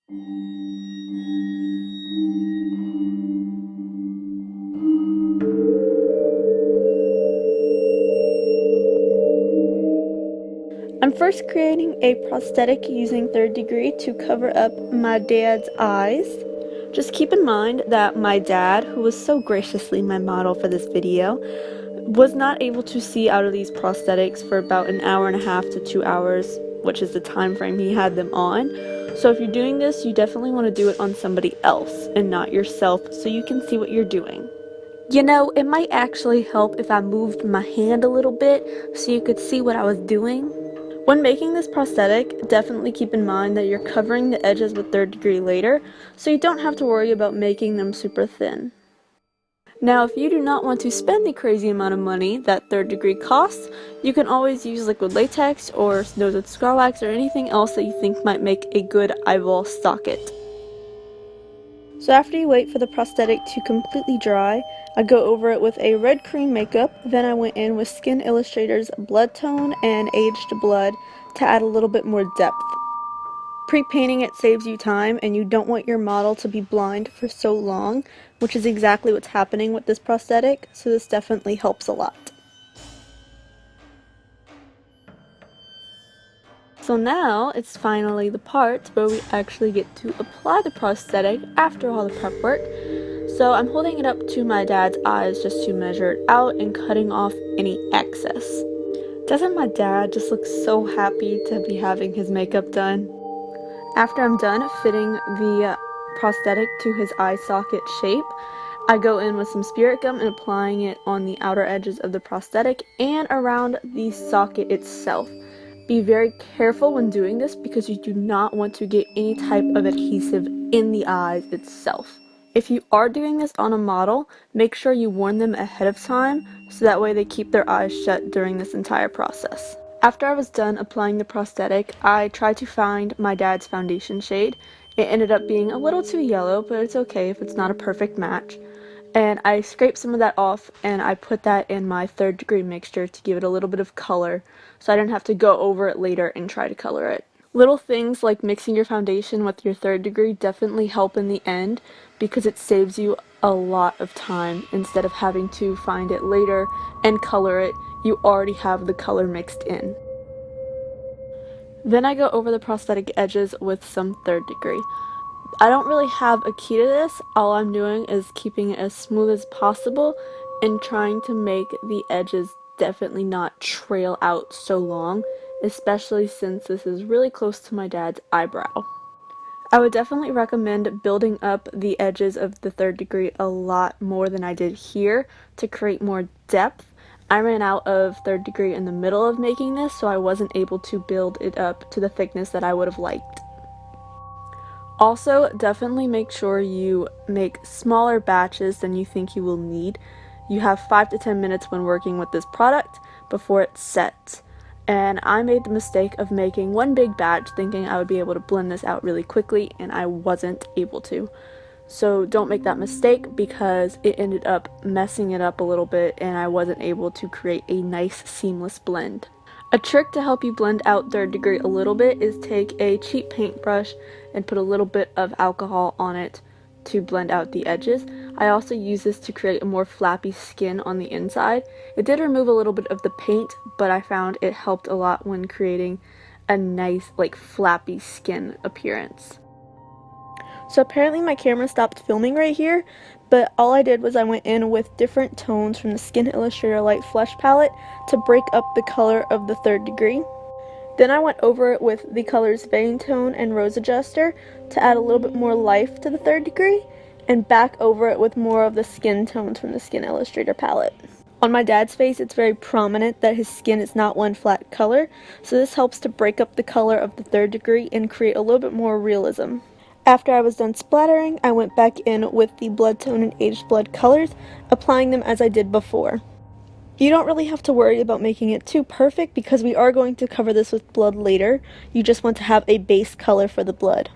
I'm first creating a prosthetic using 3rd degree to cover up my dad's eyes. Just keep in mind that my dad, who was so graciously my model for this video, was not able to see out of these prosthetics for about an hour and a half to 2 hours, which is the time frame he had them on. So if you're doing this, you definitely want to do it on somebody else and not yourself so you can see what you're doing. You know, it might actually help if I moved my hand a little bit so you could see what I was doing. When making this prosthetic, definitely keep in mind that you're covering the edges with 3rd degree later, so you don't have to worry about making them super thin. Now, if you do not want to spend the crazy amount of money that 3rd degree costs, you can always use liquid latex or nose with scar wax or anything else that you think might make a good eyeball socket. So after you wait for the prosthetic to completely dry, I go over it with a red cream makeup, then I went in with Skin Illustrator's Blood Tone and Aged Blood to add a little bit more depth. Pre-painting it saves you time and you don't want your model to be blind for so long, which is exactly what's happening with this prosthetic, so this definitely helps a lot. So now it's finally the part where we actually get to apply the prosthetic after all the prep work. So I'm holding it up to my dad's eyes just to measure it out and cutting off any excess. Doesn't my dad just look so happy to be having his makeup done? After I'm done fitting the prosthetic to his eye socket shape, I go in with some spirit gum and applying it on the outer edges of the prosthetic and around the socket itself. Be very careful when doing this because you do not want to get any type of adhesive in the eyes itself. If you are doing this on a model, make sure you warn them ahead of time so that way they keep their eyes shut during this entire process. After I was done applying the prosthetic, I tried to find my dad's foundation shade. It ended up being a little too yellow, but it's okay if it's not a perfect match. And I scraped some of that off and I put that in my 3rd degree mixture to give it a little bit of color so I didn't have to go over it later and try to color it. Little things like mixing your foundation with your 3rd degree definitely help in the end because it saves you a lot of time. Instead of having to find it later and color it, you already have the color mixed in. Then I go over the prosthetic edges with some 3rd degree. I don't really have a key to this. All I'm doing is keeping it as smooth as possible and trying to make the edges definitely not trail out so long, especially since this is really close to my dad's eyebrow. I would definitely recommend building up the edges of the 3rd degree a lot more than I did here to create more depth. I ran out of 3rd degree in the middle of making this, so I wasn't able to build it up to the thickness that I would have liked. Also, definitely make sure you make smaller batches than you think you will need. You have 5 to 10 minutes when working with this product before it sets. And I made the mistake of making one big batch thinking I would be able to blend this out really quickly, and I wasn't able to. So don't make that mistake because it ended up messing it up a little bit and I wasn't able to create a nice seamless blend. A trick to help you blend out 3rd degree a little bit is take a cheap paintbrush and put a little bit of alcohol on it to blend out the edges. I also use this to create a more flappy skin on the inside. It did remove a little bit of the paint, but I found it helped a lot when creating a nice flappy skin appearance. So apparently my camera stopped filming right here, but all I did was I went in with different tones from the Skin Illustrator Light Flesh palette to break up the color of the 3rd degree. Then I went over it with the colors Vein Tone and Rose Adjuster to add a little bit more life to the 3rd degree, and back over it with more of the skin tones from the Skin Illustrator palette. On my dad's face, it's very prominent that his skin is not one flat color, so this helps to break up the color of the 3rd degree and create a little bit more realism. After I was done splattering, I went back in with the Blood Tone and Aged Blood colors, applying them as I did before. You don't really have to worry about making it too perfect because we are going to cover this with blood later. You just want to have a base color for the blood.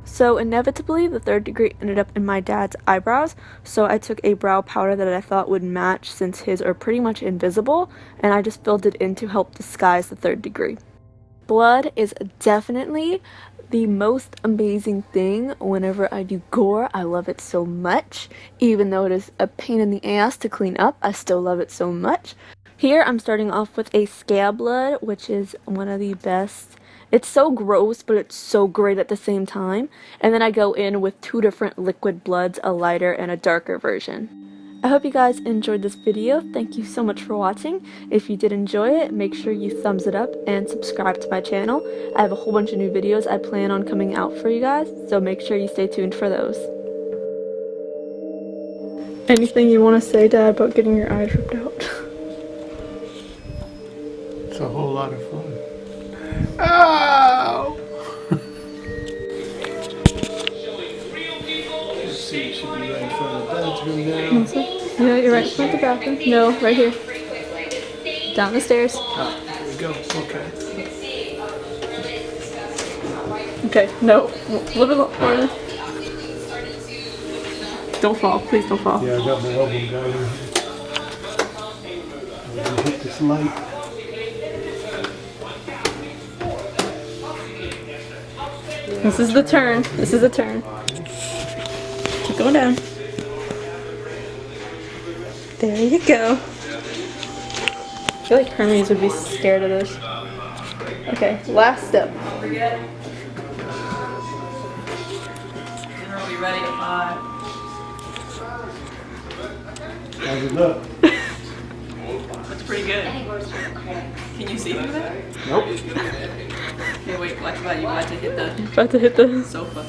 So inevitably, the 3rd degree ended up in my dad's eyebrows, so I took a brow powder that I thought would match since his are pretty much invisible, and I just filled it in to help disguise the 3rd degree. blood is definitely the most amazing thing whenever I do gore. I love it so much. Even though it is a pain in the ass to clean up, I still love it so much. Here I'm starting off with a scab blood, which is one of the best. It's so gross, but it's so great at the same time. And then I go in with 2 different liquid bloods, a lighter and a darker version. I hope you guys enjoyed this video. Thank you so much for watching. If you did enjoy it, make sure you thumbs it up and subscribe to my channel. I have a whole bunch of new videos I plan on coming out for you guys, so make sure you stay tuned for those. Anything you want to say, Dad, about getting your eyes ripped out? It's a whole lot of fun. Ow! Let's see, it should be right in front of the bathroom now. Yeah, you're right in front of the bathroom. No, right here. Down the stairs. Ah, there we go. Okay. Okay, no. A little bit more. Don't fall. Please don't fall. Yeah, I got my elbow down here. I'm gonna hit this light. This is the turn. This is the turn. Keep going down. There you go. I feel like Hermes would be scared of this. Okay, last step. Dinner will be ready at 5. How's it look? Looks pretty good. Can you see through that? Nope. Okay, wait, watch about you about to hit the About to hit the sofa.